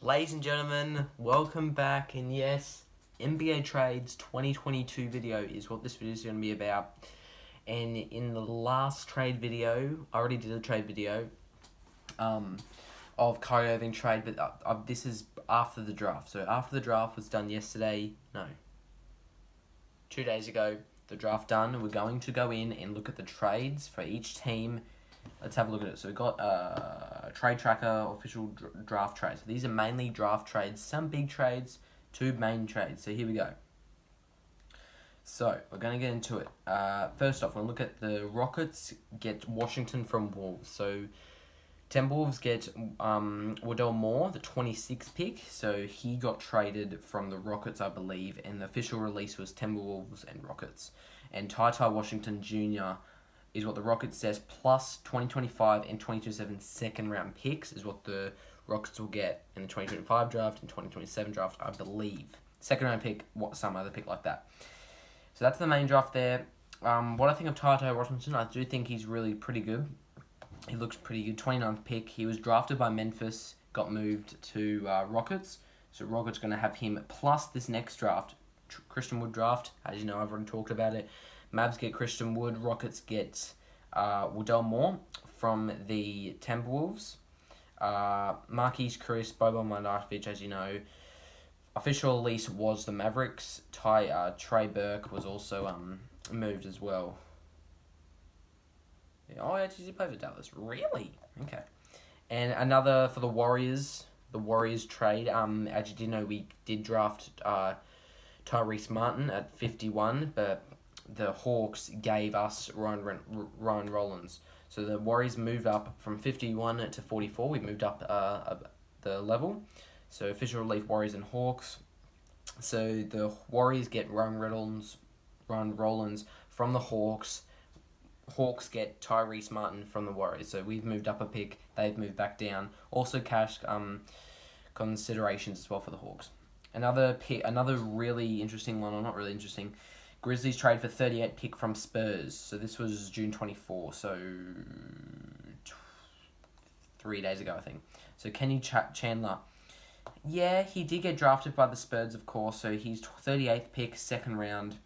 Ladies and gentlemen, welcome back, and yes, NBA Trades 2022 video is what this video is going to be about. And in the last trade video, I already did a trade video of Kyrie Irving trade, but this is after the draft. So after the draft was done yesterday, 2 days ago, the draft done, we're going to go in and look at the trades for each team. Let's have a look at it. So we've got Trade Tracker, official draft trades. So these are mainly draft trades, some big trades, 2 main trades. So here we go. So we're going to get into it. First off, we'll look at the Rockets get Washington from Wolves. So Timberwolves get Waddell Moore, the 26th pick. So he got traded from the Rockets, I believe, and the official release was Timberwolves and Rockets. And Ty Washington Jr. is what the Rockets says, plus 2025 and 2027 second-round picks is what the Rockets will get in the 2025 draft and 2027 draft, I believe. Second-round pick, some other pick like that. So that's the main draft there. What I think of Ty Washington, I do think he's really pretty good. He looks pretty good. 29th pick. He was drafted by Memphis, got moved to Rockets. So Rockets going to have him plus this next draft, Christian Wood draft. As you know, I've already talked about it. Mavs get Christian Wood. Rockets get Waddell Moore from the Timberwolves. Marquise Chris, Boban Marjanovic, as you know. Official release was the Mavericks. Trey Burke was also moved as well. Oh, actually, he played for Dallas. Really? Okay. And another for the Warriors. The Warriors trade. As you did know, we did draft Tyrese Martin at 51, but the Hawks gave us Ryan Rollins. So the Warriors moved up from 51 to 44. We moved up the level. So official relief Warriors and Hawks. So the Warriors get Ryan Rollins from the Hawks. Hawks get Tyrese Martin from the Warriors. So we've moved up a pick. They've moved back down. Also cash considerations as well for the Hawks. Another really interesting one, or not really interesting. Grizzlies trade for 38 pick from Spurs. So this was June 24. So 3 days ago, I think. So Kenny Chandler. Yeah, he did get drafted by the Spurs, of course. So he's 38th pick, second round.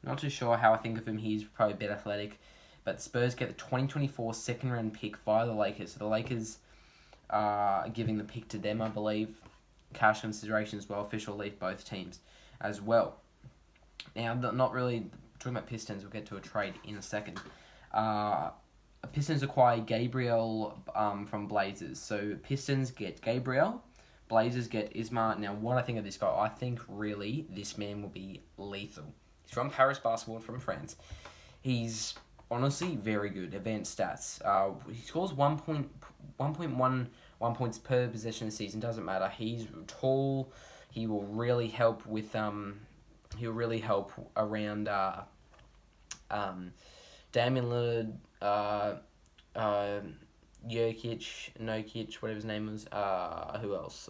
Not too sure how I think of him. He's probably a bit athletic. But Spurs get the 2024 second round pick via the Lakers. So the Lakers are giving the pick to them, I believe. Cash consideration as well. Official leave both teams as well. Now, not really talking about Pistons. We'll get to a trade in a second. Pistons acquire Gabriel from Blazers. So Pistons get Gabriel. Blazers get Ismar. Now, what I think of this guy, I think really this man will be lethal. He's from Paris Basketball, from France. He's honestly very good. Advanced stats. He scores 1.1 points per possession this season. Doesn't matter. He's tall. He will really help with He'll really help around Damian Lillard, Jokic, whatever his name was. Who else?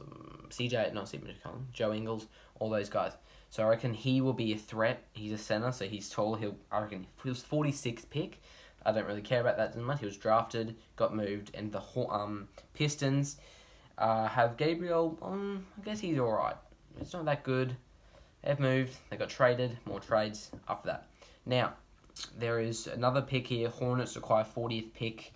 Joe Ingles, all those guys. So I reckon he will be a threat. He's a center, so he's tall. I reckon he was 46th pick. I don't really care about that too much. He was drafted, got moved, and the Pistons have Gabriel. I guess he's all right. It's not that good. They've moved. They got traded. More trades after that. Now, there is another pick here. Hornets acquire 40th pick.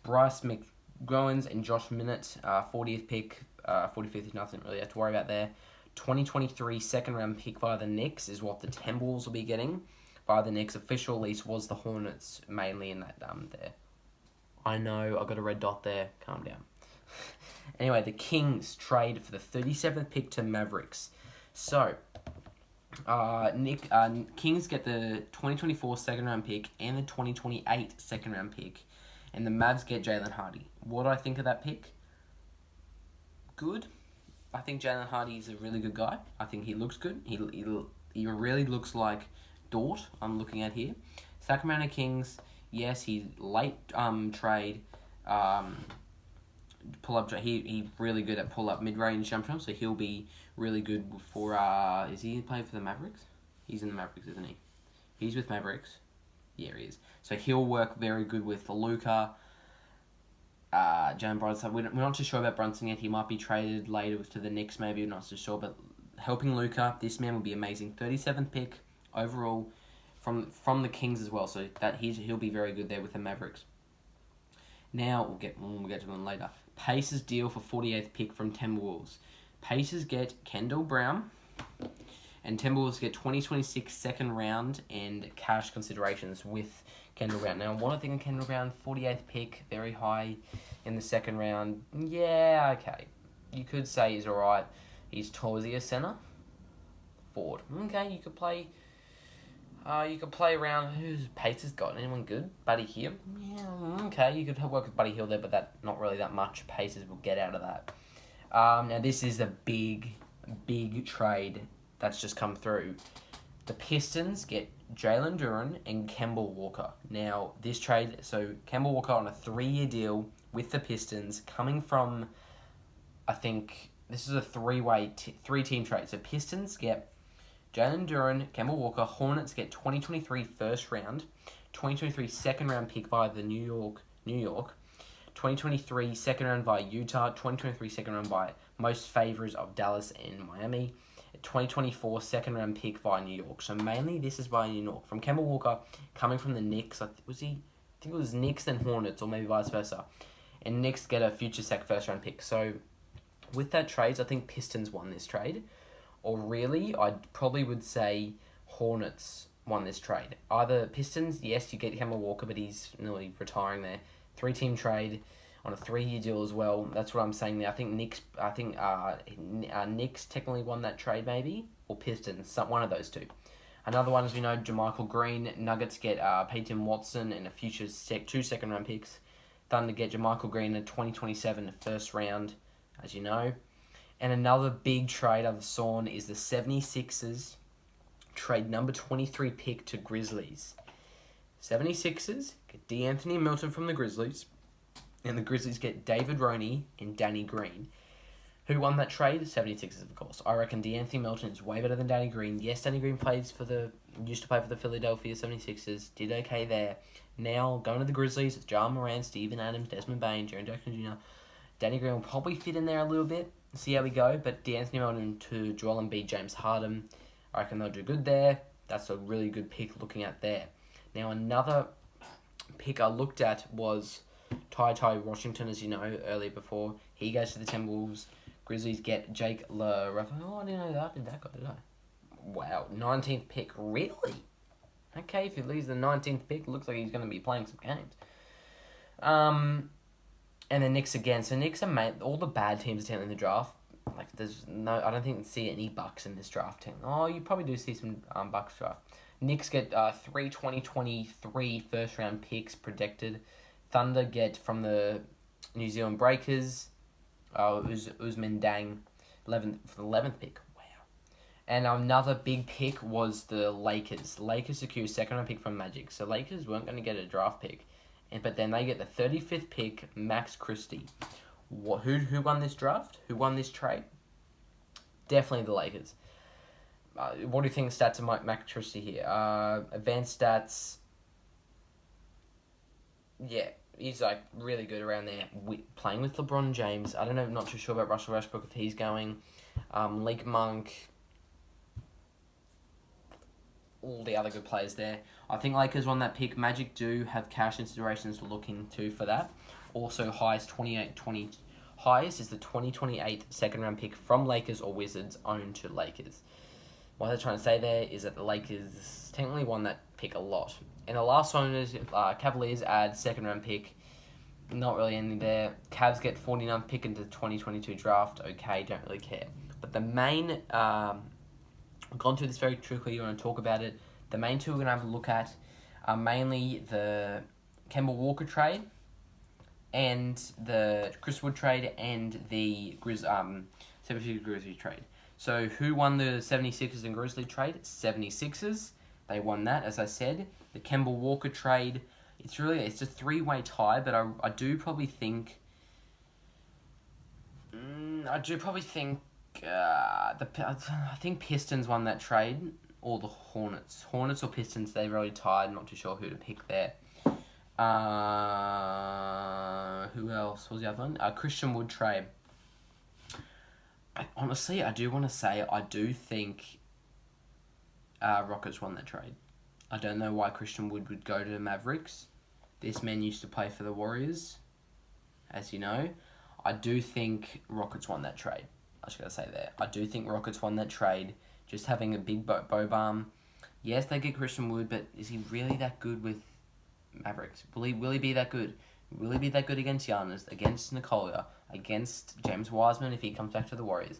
Bryce McGowens and Josh Minott, 40th pick. 45th is nothing really have to worry about there. 2023 second round pick via the Knicks is what the Timberwolves will be getting. Via the Knicks, official release was the Hornets mainly in that there. I know, I got a red dot there. Calm down. Anyway, the Kings trade for the 37th pick to Mavericks. So, Kings get the 2024 second round pick and the 2028 second round pick, and the Mavs get Jalen Hardy. What do I think of that pick? Good. I think Jalen Hardy is a really good guy. I think he looks good. He really looks like Dort. I'm looking at here. Sacramento Kings. Yes, he's late trade. Pull up. He's really good at pull up mid range jump shots, so he'll be really good for. Is he playing for the Mavericks? He's in the Mavericks, isn't he? He's with Mavericks. Yeah, he is. So he'll work very good with Luka. Jalen Brunson. We're not too sure about Brunson yet. He might be traded later to the Knicks, maybe. We're not too sure. But helping Luka, this man will be amazing. 37th pick overall from the Kings as well. So that he'll be very good there with the Mavericks. Now we'll get to them later. Pacers deal for 48th pick from Timberwolves. Pacers get Kendall Brown, and Timberwolves get 2026 second round and cash considerations with Kendall Brown. Now, what I think of Kendall Brown, 48th pick, very high in the second round. Yeah, okay. You could say he's alright. He's tall. Is he a center? Forward. Okay, you could play around. Who's Pacers got? Anyone good? Buddy Hield? Yeah, okay. You could work with Buddy Hield there, but that not really that much Pacers will get out of that. Now, this is a big trade that's just come through. The Pistons get Jalen Duren and Kemba Walker. Now, this trade, so Kemba Walker on a 3-year deal with the Pistons, coming from, I think, this is a three-team trade. So Pistons get Jalen Duren, Kemba Walker. Hornets get 2023 first round, 2023 second round pick via the New York, 2023 second round via Utah, 2023 second round by most favors of Dallas and Miami, 2024 second round pick via New York. So mainly this is by New York. From Kemba Walker, coming from the Knicks, I think it was Knicks then Hornets, or maybe vice versa. And Knicks get a future first round pick. So with that trades, I think Pistons won this trade. Or really, I probably would say Hornets won this trade. Either Pistons, yes, you get Kemba Walker, but he's nearly retiring there. 3-team trade on a 3-year deal as well. That's what I'm saying there. I think Knicks technically won that trade maybe, or Pistons, one of those two. Another one, as we know, JaMychal Green. Nuggets get Peyton Watson and a future 2 second round picks. Thunder get JaMychal Green in 2027 first round, as you know. And another big trade I've saw is the 76ers trade number 23 pick to Grizzlies. 76ers get D'Anthony Melton from the Grizzlies, and the Grizzlies get David Roney and Danny Green. Who won that trade? 76ers, of course. I reckon D'Anthony Melton is way better than Danny Green. Yes, Danny Green used to play for the Philadelphia 76ers, did okay there. Now, going to the Grizzlies with Ja Morant, Steven Adams, Desmond Bain, Jaren Jackson Jr., Danny Green will probably fit in there a little bit. See how we go. But D'Anthony Melton to Joel Embiid, James Harden, I reckon they'll do good there. That's a really good pick looking at there. Now, another pick I looked at was Ty Washington, as you know, earlier before. He goes to the Timberwolves. Grizzlies get Jake LaRavia. Oh, I didn't know that. Did I? Wow, 19th pick. Really? Okay, if he leaves the 19th pick, looks like he's going to be playing some games. And the Knicks again. So Knicks are all the bad teams are in the draft. Like, I don't think see any Bucks in this draft team. Oh, you probably do see some Bucks draft. Knicks get 3 2023 first round picks predicted. Thunder get from the New Zealand Breakers, Usman Dang, 11th pick. Wow. And another big pick was the Lakers. Lakers secure second round pick from Magic. So Lakers weren't going to get a draft pick, but then they get the 35th pick, Max Christie. Who won this draft? Who won this trade? Definitely the Lakers. What do you think of stats of Max Christie here? Advanced stats. Yeah, he's like really good around there. Playing with LeBron James. I don't know, not too sure about Russell Westbrook if he's going. League Monk. All the other good players there. I think Lakers won that pick. Magic do have cash considerations to look into for that. Also, highest is the 2028 second round pick from Lakers or Wizards owned to Lakers. What they're trying to say there is that the Lakers technically won that pick a lot. And the last one is Cavaliers add second round pick. Not really anything there. Cavs get 49th pick into the 2022 draft. Okay, don't really care. But the main, I've gone through this very quickly. You want to talk about it. The main two we're going to have a look at are mainly the Kemba Walker trade and the Chris Wood trade and the 76ers Grizzlies trade. So who won the 76ers and Grizzlies trade? 76ers. They won that, as I said. The Kemba Walker trade, it's a 3-way tie, but I do probably think I think Pistons won that trade, or the Hornets. Hornets or Pistons, they've already tied. Not too sure who to pick there. Who else? What was the other one? Christian Wood trade. Honestly, I do want to say I do think Rockets won that trade. I don't know why Christian Wood would go to the Mavericks. This man used to play for the Warriors, as you know. I do think Rockets won that trade. I was going to say that. I do think Rockets won that trade. Just having a big Boban. Yes, they get Christian Wood, but is he really that good with Mavericks? Will he be that good? Will he be that good against Giannis, against Nikola, against James Wiseman if he comes back to the Warriors?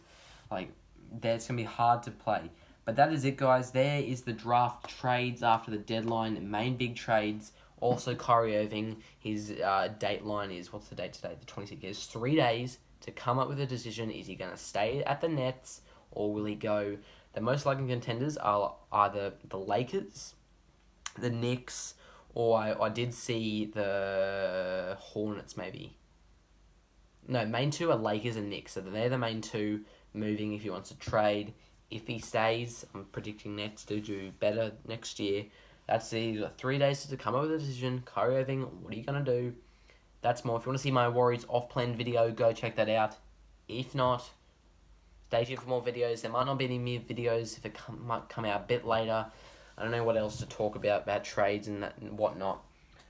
Like, that's going to be hard to play. But that is it, guys. There is the draft trades after the deadline. Main big trades. Also, Kyrie Irving, his dateline is, what's the date today? The 26th. He has 3 days to come up with a decision. Is he going to stay at the Nets, or will he go? The most likely contenders are either the Lakers, the Knicks, or I did see the Hornets maybe. No, main two are Lakers and Knicks. So they're the main two moving if he wants to trade. If he stays, I'm predicting Nets to do better next year. That's the 3 days to come up with a decision. Kyrie Irving, what are you going to do? That's more. If you want to see my Warriors off-plan video, go check that out. If not, stay tuned for more videos. There might not be any more videos if it might come out a bit later. I don't know what else to talk about trades and that and whatnot.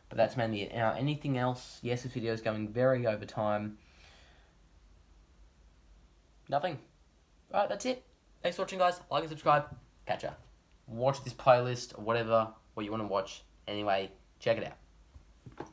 But that's mainly it. Now, anything else? Yes, this video is going very over time. Nothing. Alright, that's it. Thanks for watching, guys. Like and subscribe. Catch ya. Watch this playlist or whatever, what you want to watch. Anyway, check it out.